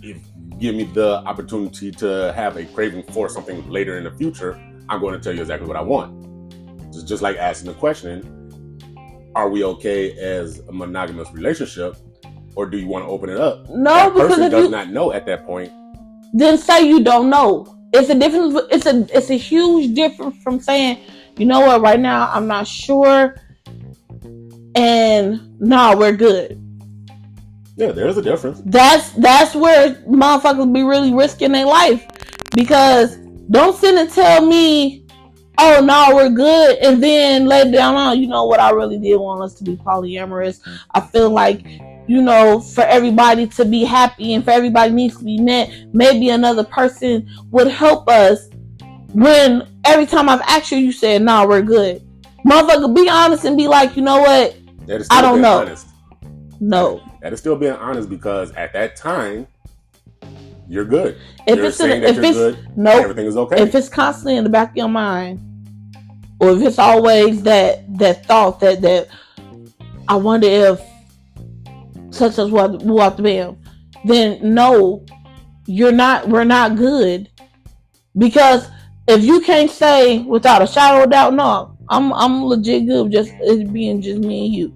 if you give me the opportunity to have a craving for something later in the future, I'm going to tell you exactly what I want. It's just like asking the question, are we okay as a monogamous relationship, or do you want to open it up? No, that because person does not know at that point. Then say you don't know. It's a difference. It's a huge difference from saying, you know what, right now I'm not sure, and no, we're good. Yeah, there's a difference. That's where motherfuckers be really risking their life, because don't sit and tell me, oh no, we're good, and then later down on, you know what, I really did want us to be polyamorous. I feel like, you know, for everybody to be happy and for everybody needs to be met, maybe another person would help us, when every time I've asked you, you said, nah, we're good. Motherfucker, be honest and be like, you know what, I don't know. Honest. No. That is still being honest, because at that time, you're good. If you're it's good, nope. Everything is okay. If it's constantly in the back of your mind, or if it's always that thought that I wonder if such as what walked bam, then no, we're not good. Because if you can't say without a shadow of doubt, no, I'm legit good, just it being just me and you.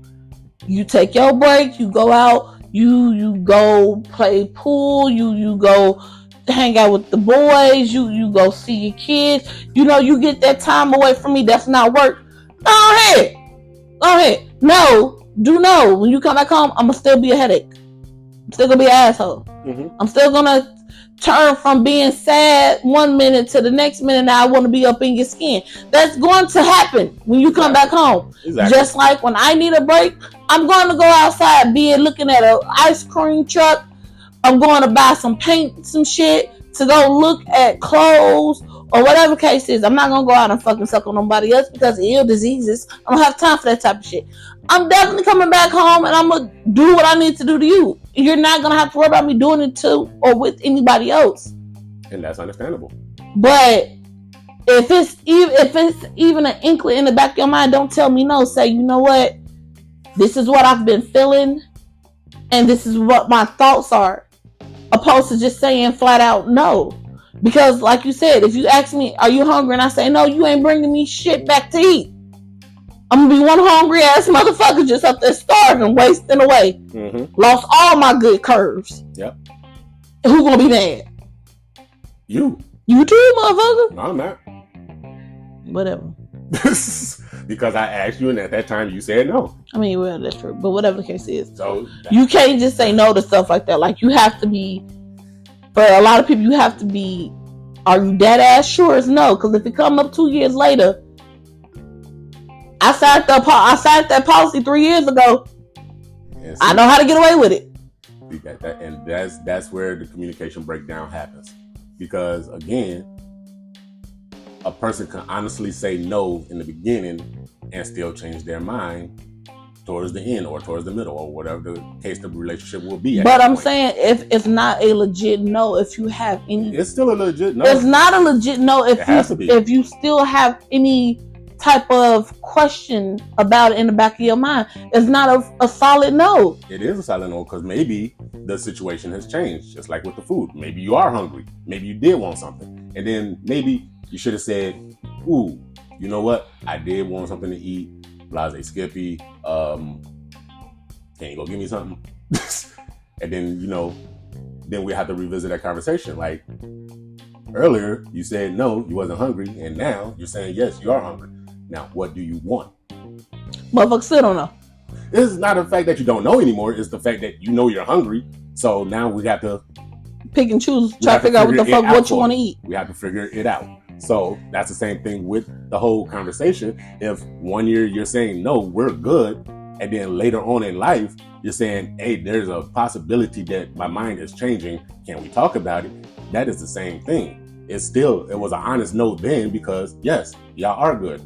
You take your break, you go out, you go play pool, you go hang out with the boys, you go see your kids, you know, you get that time away from me. That's not work. Go ahead. No, do know when you come back home, I'm gonna still be a headache. I'm still gonna be an asshole. Mm-hmm. I'm still gonna turn from being sad one minute to the next minute. Now I want to be up in your skin. That's going to happen when you come back home. Exactly. Just like when I need a break, I'm going to go outside, be it looking at an ice cream truck. I'm going to buy some paint, some shit, to go look at clothes or whatever case is. I'm not going to go out and fucking suck on nobody else because of ill diseases. I don't have time for that type of shit. I'm definitely coming back home and I'm going to do what I need to do to you. You're not going to have to worry about me doing it to or with anybody else. And that's understandable. But if it's even an inkling in the back of your mind, don't tell me no. Say, you know what? This is what I've been feeling and this is what my thoughts are. Opposed to just saying flat out no. Because like you said, if you ask me, are you hungry? And I say, no, you ain't bringing me shit back to eat. I'm going to be one hungry ass motherfucker just up there starving, wasting away. Mm-hmm. Lost all my good curves. Yep. Who going to be mad? You. You too, motherfucker? No, I'm not. Whatever. Because I asked you and at that time you said no. I mean, well, that's true. But whatever the case is. So you can't just say no to stuff like that. Like, you have to be, for a lot of people, you have to be, are you dead ass sure as no? Because if it come up 2 years later, I signed that policy 3 years ago. See, I know how to get away with it. And that's where the communication breakdown happens. Because again, a person can honestly say no in the beginning and still change their mind towards the end or towards the middle or whatever the case the relationship will be. But I'm saying if it's not a legit no, if you have any, it's still a legit no. It's not a legit no if you still have any type of question about it in the back of your mind. It's not a solid no. It is a solid no because maybe the situation has changed, just like with the food. Maybe you are hungry. Maybe you did want something, and then maybe you should have said, "Ooh, you know what? I did want something to eat." Blase Skippy, can you go give me something? And then, then we have to revisit that conversation. Like earlier, you said no, you wasn't hungry, and now you're saying yes, you are hungry. Now, what do you want? Motherfuckers still don't know. It's not the fact that you don't know anymore. It's the fact that you know you're hungry. So now we have to pick and choose, try to figure out what you want to eat. We have to figure it out. So that's the same thing with the whole conversation. If 1 year you're saying, no, we're good. And then later on in life, you're saying, hey, there's a possibility that my mind is changing. Can we talk about it? That is the same thing. It was an honest no then because yes, y'all are good.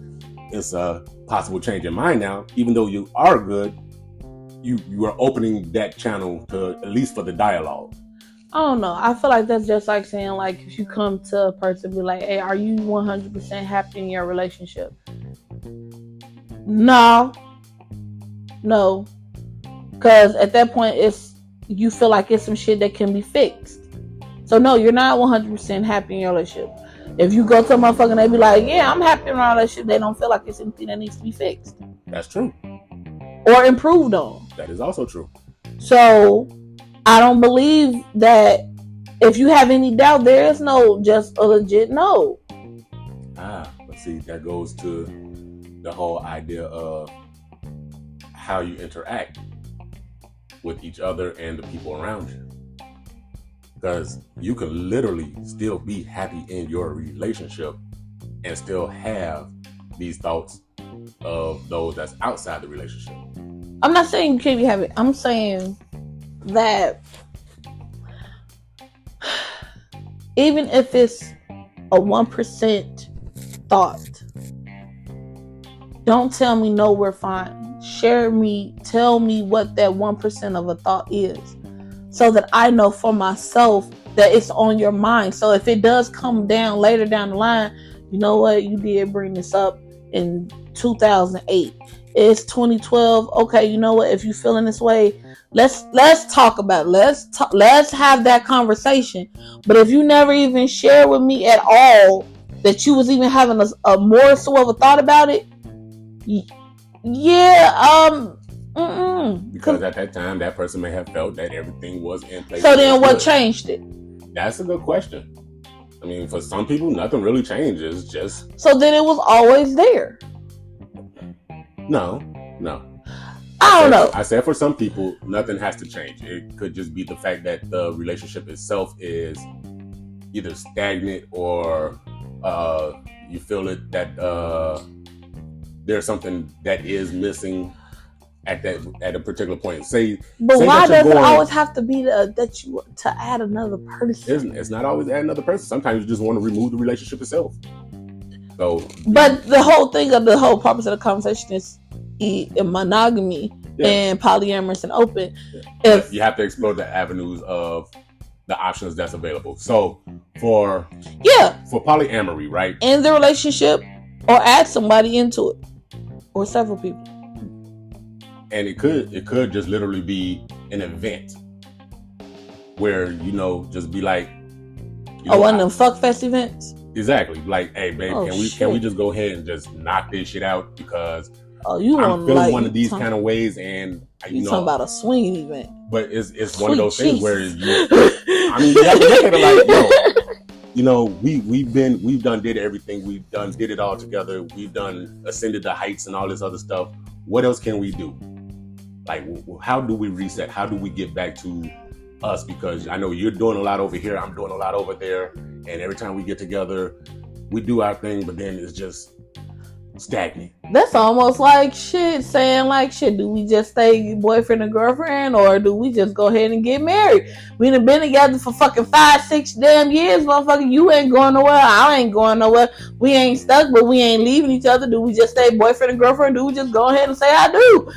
It's a possible change in mind now. Even though you are good, you are opening that channel to at least for the dialogue. I don't know. I feel like that's just like saying, like, if you come to a person and be like, hey, are you 100% happy in your relationship? No. Because at that point, you feel like it's some shit that can be fixed. So, no, you're not 100% happy in your relationship. If you go to a motherfucker and they be like, yeah, I'm happy in my relationship, they don't feel like it's anything that needs to be fixed. That's true. Or improved on. That is also true. So I don't believe that if you have any doubt, there is no just a legit no. But see, that goes to the whole idea of how you interact with each other and the people around you. Because you can literally still be happy in your relationship and still have these thoughts of those that's outside the relationship. I'm not saying you can't be happy. I'm saying that even if it's a 1% thought, don't tell me no, we're fine. Tell me what that 1% of a thought is, so that I know for myself that it's on your mind. So if it does come down later down the line, you know what, you did bring this up in 2008. It's 2012. Okay, you know what, if you're feeling this way, let's talk about it. Let's have that conversation. But if you never even share with me at all that you was even having a morsel of a thought about it, because at that time that person may have felt that everything was in place. So then what changed it? That's a good question. I mean, for some people, nothing really changes. Just so then it was always there. No. I don't know. I said for some people, nothing has to change. It could just be the fact that the relationship itself is either stagnant or you feel it that there's something that is missing at a particular point. But why does it always have to be to add another person? It's not always add another person. Sometimes you just want to remove the relationship itself. So, but the whole purpose of the conversation is monogamy and polyamorous and open. If you have to explore the avenues of the options that's available. So for polyamory, right? End the relationship or add somebody into it, or several people. And it could just literally be an event where just be like, one of them fuck fest events. Exactly. Like, hey, babe, can we just go ahead and just knock this shit out because I'm feeling one of these kind of ways, and you talking about a swinging event. But it's one of those things where you have to look at it like, we've done did everything, we've done did it all together, we've done ascended the heights and all this other stuff. What else can we do? Like, how do we reset? How do we get back to us? Because I know you're doing a lot over here, I'm doing a lot over there, and every time we get together, we do our thing, but then it's just stagnant. That's almost like shit, saying like shit, do we just stay boyfriend and girlfriend or do we just go ahead and get married? We done been together for fucking 5-6 damn years, motherfucker. You ain't going nowhere, I ain't going nowhere. We ain't stuck, but we ain't leaving each other. Do we just stay boyfriend and girlfriend? Do we just go ahead and say I do?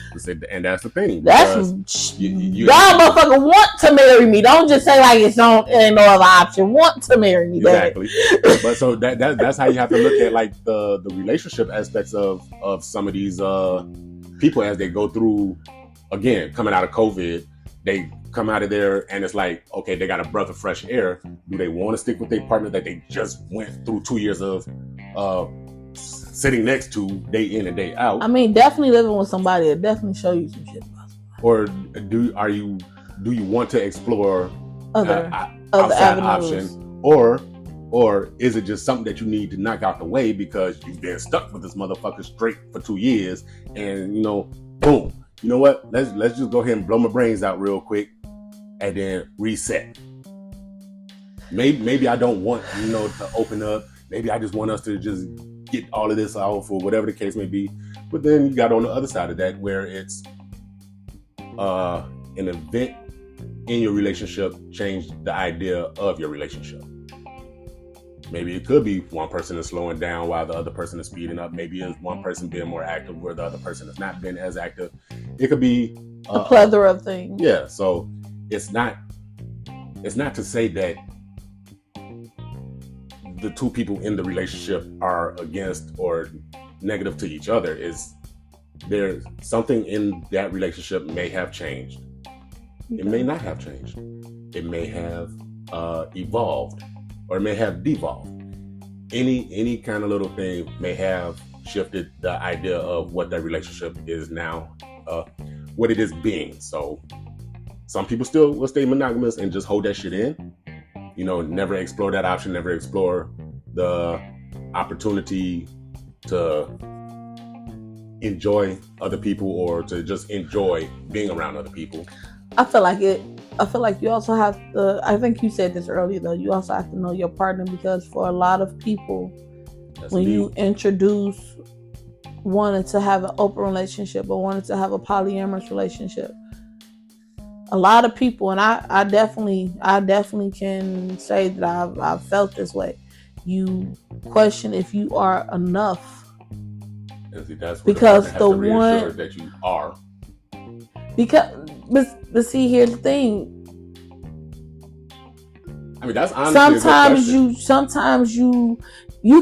And that's the thing. That's y'all motherfucker want to marry me. Don't just say like it's no other option. Want to marry me, exactly. But so that's how you have to look at like the relationship aspects of some of these people as they go through, again, coming out of COVID. They come out of there and it's like, okay, they got a breath of fresh air. Do they want to stick with their partner that they just went through 2 years of sitting next to day in and day out? I mean, definitely living with somebody that definitely show you some shit. Or do you want to explore other outside options, or is it just something that you need to knock out the way because you've been stuck with this motherfucker straight for 2 years, and boom, you know what? Let's just go ahead and blow my brains out real quick, and then reset. Maybe I don't want to open up. Maybe I just want us to just get all of this off, or whatever the case may be. But then you got on the other side of that where it's an event in your relationship changed the idea of your relationship. Maybe it could be one person is slowing down while the other person is speeding up. Maybe it's one person being more active where the other person has not been as active. It could be a plethora of things. Yeah, so it's not to say that the two people in the relationship are against or negative to each other. There's something in that relationship may have changed. Okay. It may not have changed. It may have evolved, or it may have devolved. Any kind of little thing may have shifted the idea of what that relationship is now, what it is being. So some people still will stay monogamous and just hold that shit in. Never explore that option, never explore the opportunity to enjoy other people or to just enjoy being around other people. I feel like you also have to, I think you said this earlier though, you also have to know your partner, because for a lot of people, you introduce wanting to have an open relationship or wanting to have a polyamorous relationship, a lot of people, and I definitely can say that I've felt this way, you question if you are enough. And see, that's because the one that you are. Because, but see, here's the thing. I mean, that's honestly sometimes you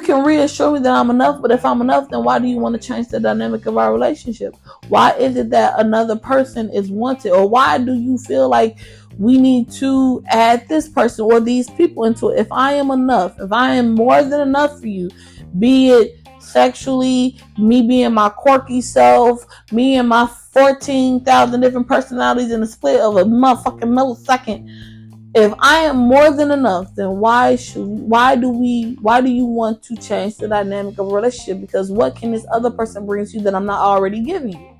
can reassure me that I'm enough, but if I'm enough, then why do you want to change the dynamic of our relationship? Why is it that another person is wanted? Or why do you feel like we need to add this person or these people into it? If I am enough, if I am more than enough for you, be it sexually, me being my quirky self, me and my 14,000 different personalities in a split of a motherfucking millisecond. If I am more than enough, then why do you want to change the dynamic of a relationship? Because what can this other person bring to you that I'm not already giving you?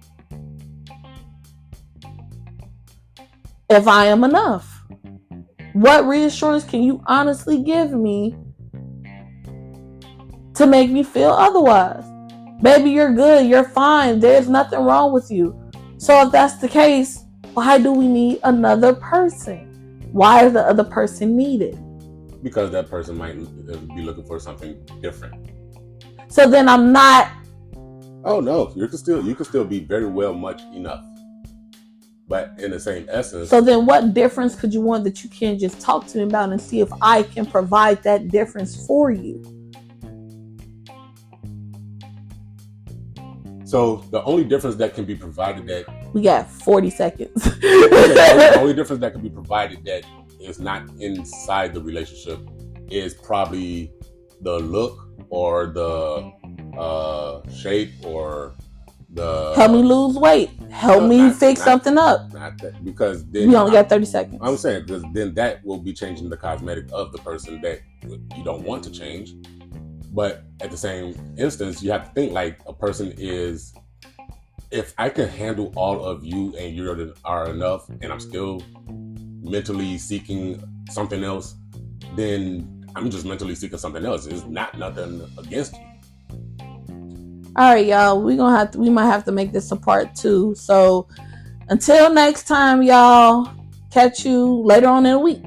If I am enough, what reassurance can you honestly give me to make me feel otherwise? Baby, you're good. You're fine. There's nothing wrong with you. So if that's the case, why do we need another person? Why is the other person needed? Because that person might be looking for something different. So then I'm not. Oh no, you can still be very well much enough, but in the same essence. So then, what difference could you want that you can't just talk to me about and see if I can provide that difference for you? So the only difference that can be provided that we got 40 seconds. The only difference that can be provided that is not inside the relationship is probably the look or the shape or the help me lose weight. Help me fix something up. Not that, because then we only got 30 seconds. I'm saying because then that will be changing the cosmetic of the person that you don't want to change. But at the same instance, you have to think like a person is, if I can handle all of you and you are enough and I'm still mentally seeking something else, then I'm just mentally seeking something else. It's not nothing against you. All right, y'all. We might have to make this a part 2. So until next time, y'all. Catch you later on in the week.